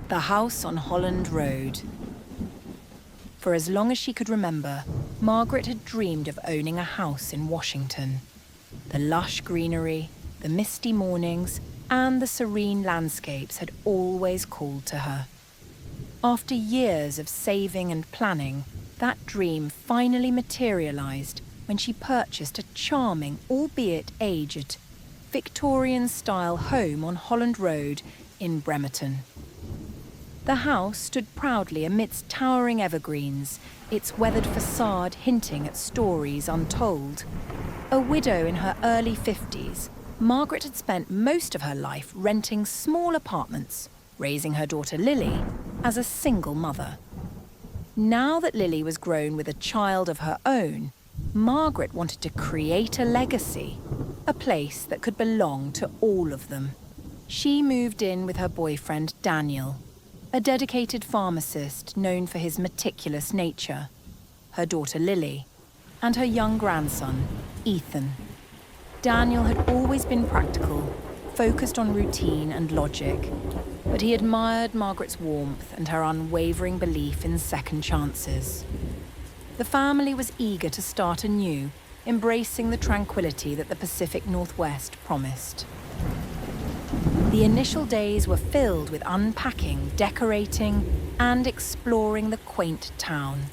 The house on Holland Road. For as long as she could remember, Margaret had dreamed of owning a house in Washington. The lush greenery, the misty mornings, and the serene landscapes had always called to her. After years of saving and planning, that dream finally materialised when she purchased a charming, albeit aged, Victorian-style home on Holland Road in Bremerton. The house stood proudly amidst towering evergreens, its weathered facade hinting at stories untold. A widow in her early 50s, Margaret had spent most of her life renting small apartments, raising her daughter Lily as a single mother. Now that Lily was grown with a child of her own, Margaret wanted to create a legacy, a place that could belong to all of them. She moved in with her boyfriend Daniel, a dedicated pharmacist known for his meticulous nature, her daughter Lily, and her young grandson, Ethan. Daniel had always been practical, focused on routine and logic, but he admired Margaret's warmth and her unwavering belief in second chances. The family was eager to start anew, embracing the tranquility that the Pacific Northwest promised. The initial days were filled with unpacking, decorating, and exploring the quaint town.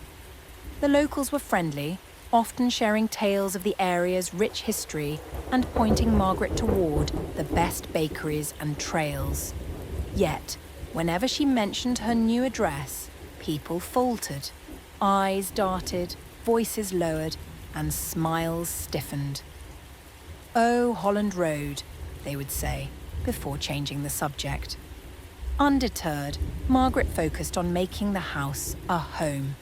The locals were friendly, often sharing tales of the area's rich history and pointing Margaret toward the best bakeries and trails. Yet, whenever she mentioned her new address, people faltered. Eyes darted, voices lowered, and smiles stiffened. "Oh, Holland Road," they would say, before changing the subject. Undeterred, Margaret focused on making the house a home.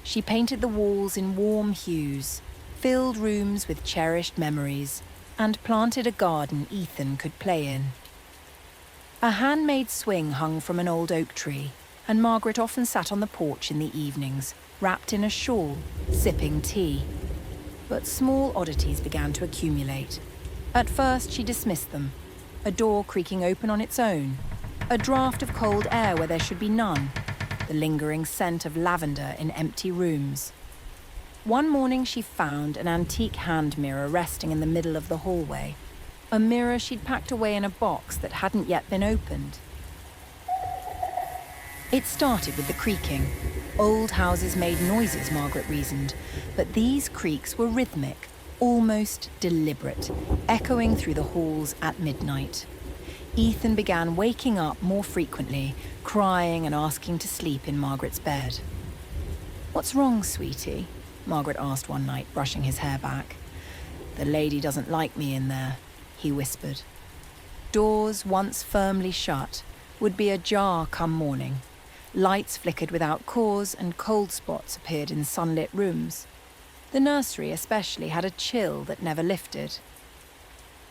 She painted the walls in warm hues, filled rooms with cherished memories, and planted a garden Ethan could play in. A handmade swing hung from an old oak tree, and Margaret often sat on the porch in the evenings, wrapped in a shawl, sipping tea. But small oddities began to accumulate. At first, she dismissed them. A door creaking open on its own, a draught of cold air where there should be none, the lingering scent of lavender in empty rooms. One morning she found an antique hand mirror resting in the middle of the hallway, a mirror she'd packed away in a box that hadn't yet been opened. It started with the creaking. Old houses made noises, Margaret reasoned, but these creaks were rhythmic, almost deliberate, echoing through the halls at midnight. Ethan began waking up more frequently, crying and asking to sleep in Margaret's bed. "What's wrong, sweetie?" Margaret asked one night, brushing his hair back. "The lady doesn't like me in there," he whispered. Doors, once firmly shut, would be ajar come morning. Lights flickered without cause and cold spots appeared in sunlit rooms. The nursery especially had a chill that never lifted.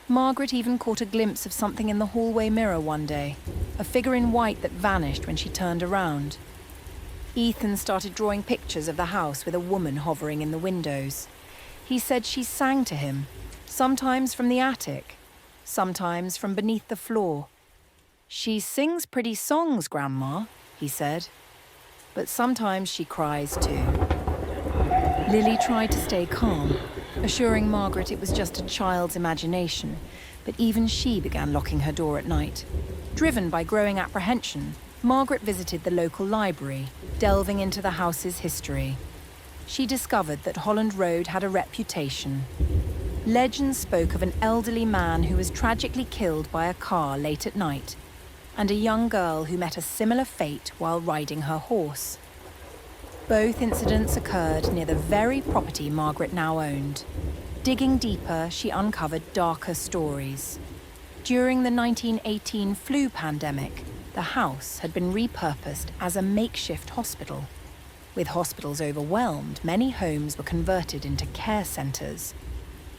Margaret even caught a glimpse of something in the hallway mirror one day, a figure in white that vanished when she turned around. Ethan started drawing pictures of the house with a woman hovering in the windows. He said she sang to him, sometimes from the attic, sometimes from beneath the floor. "She sings pretty songs, Grandma," he said, "but sometimes she cries too." Lily tried to stay calm, assuring Margaret it was just a child's imagination, but even she began locking her door at night. Driven by growing apprehension, Margaret visited the local library, delving into the house's history. She discovered that Holland Road had a reputation. Legends spoke of an elderly man who was tragically killed by a car late at night, and a young girl who met a similar fate while riding her horse. Both incidents occurred near the very property Margaret now owned. Digging deeper, she uncovered darker stories. During the 1918 flu pandemic, the house had been repurposed as a makeshift hospital. With hospitals overwhelmed, many homes were converted into care centres.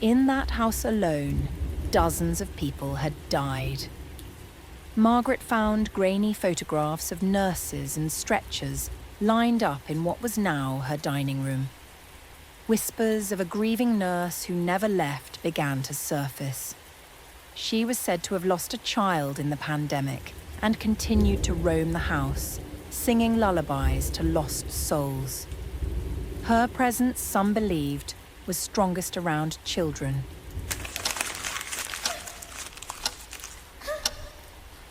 In that house alone, dozens of people had died. Margaret found grainy photographs of nurses and stretchers lined up in what was now her dining room. Whispers of a grieving nurse who never left began to surface. She was said to have lost a child in the pandemic and continued to roam the house, singing lullabies to lost souls. Her presence, some believed, was strongest around children.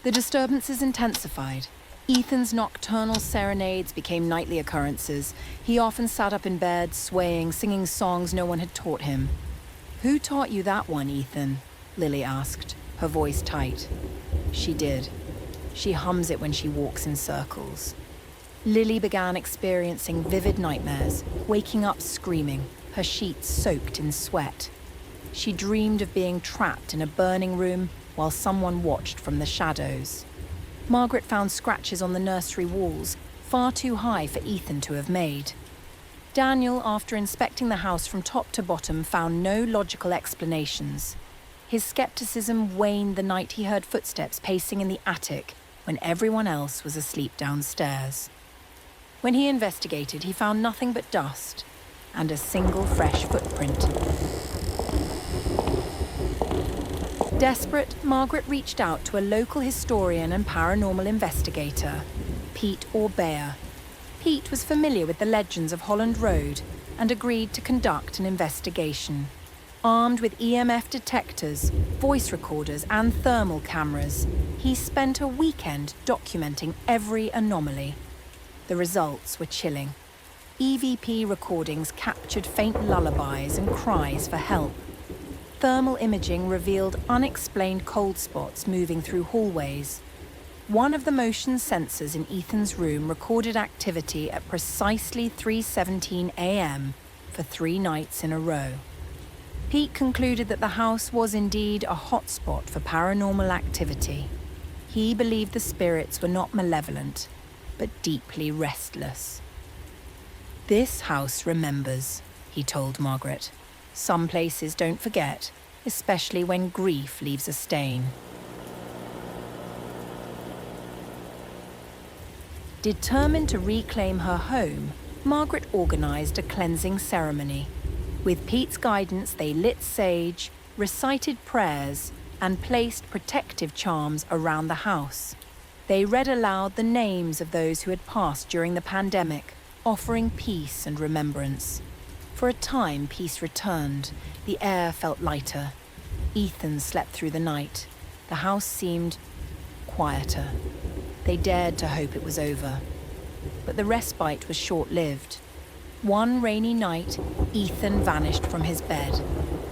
The disturbances intensified. Ethan's nocturnal serenades became nightly occurrences. He often sat up in bed, swaying, singing songs no one had taught him. "Who taught you that one, Ethan?" Lily asked, her voice tight. She did. She hums it when she walks in circles. Lily began experiencing vivid nightmares, waking up screaming, her sheets soaked in sweat. She dreamed of being trapped in a burning room while someone watched from the shadows. Margaret found scratches on the nursery walls, far too high for Ethan to have made. Daniel, after inspecting the house from top to bottom, found no logical explanations. His skepticism waned the night he heard footsteps pacing in the attic when everyone else was asleep downstairs. When he investigated, he found nothing but dust and a single fresh footprint. Desperate, Margaret reached out to a local historian and paranormal investigator, Pete Orbea. Pete was familiar with the legends of Holland Road and agreed to conduct an investigation. Armed with EMF detectors, voice recorders, and thermal cameras, he spent a weekend documenting every anomaly. The results were chilling. EVP recordings captured faint lullabies and cries for help. Thermal imaging revealed unexplained cold spots moving through hallways. One of the motion sensors in Ethan's room recorded activity at precisely 3:17 a.m. for 3 nights in a row. Pete concluded that the house was indeed a hotspot for paranormal activity. He believed the spirits were not malevolent, but deeply restless. "This house remembers," he told Margaret. "Some places don't forget, especially when grief leaves a stain." Determined to reclaim her home, Margaret organised a cleansing ceremony. With Pete's guidance, they lit sage, recited prayers, and placed protective charms around the house. They read aloud the names of those who had passed during the pandemic, offering peace and remembrance. For a time, peace returned. The air felt lighter. Ethan slept through the night. The house seemed quieter. They dared to hope it was over. But the respite was short-lived. One rainy night, Ethan vanished from his bed.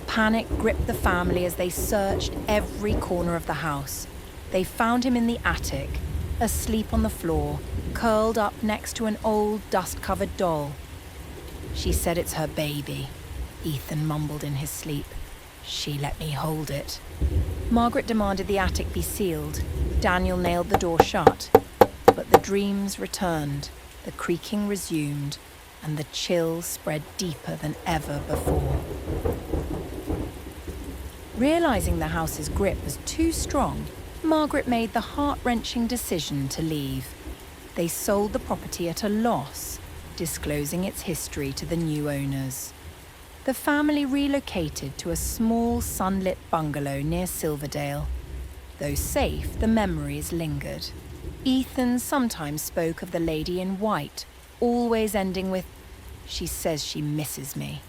Panic gripped the family as they searched every corner of the house. They found him in the attic, asleep on the floor, curled up next to an old, dust-covered doll. "She said it's her baby," Ethan mumbled in his sleep. "She let me hold it." Margaret demanded the attic be sealed. Daniel nailed the door shut. But the dreams returned, the creaking resumed, and the chill spread deeper than ever before. Realizing the house's grip was too strong, Margaret made the heart-wrenching decision to leave. They sold the property at a loss, disclosing its history to the new owners. The family relocated to a small sunlit bungalow near Silverdale. Though safe, the memories lingered. Ethan sometimes spoke of the lady in white, always ending with, "She says she misses me."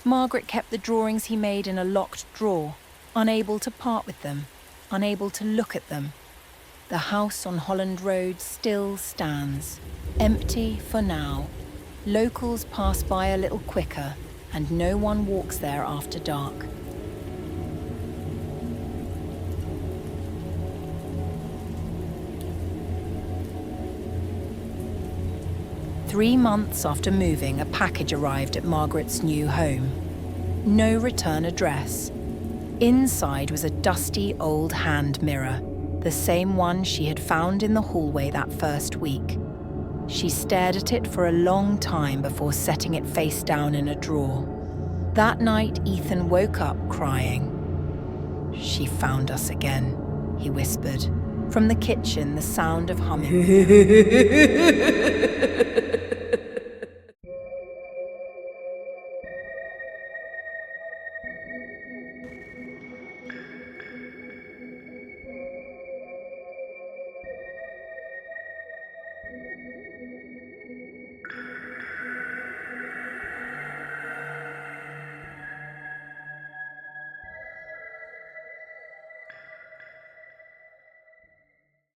Margaret kept the drawings he made in a locked drawer, unable to part with them, unable to look at them. The house on Holland Road still stands, empty for now. Locals pass by a little quicker, and no one walks there after dark. Three months after moving, a package arrived at Margaret's new home. No return address. Inside was a dusty old hand mirror, the same one she had found in the hallway that first week. She stared at it for a long time before setting it face down in a drawer. That night, Ethan woke up crying. "She found us again," he whispered. From the kitchen, the sound of humming.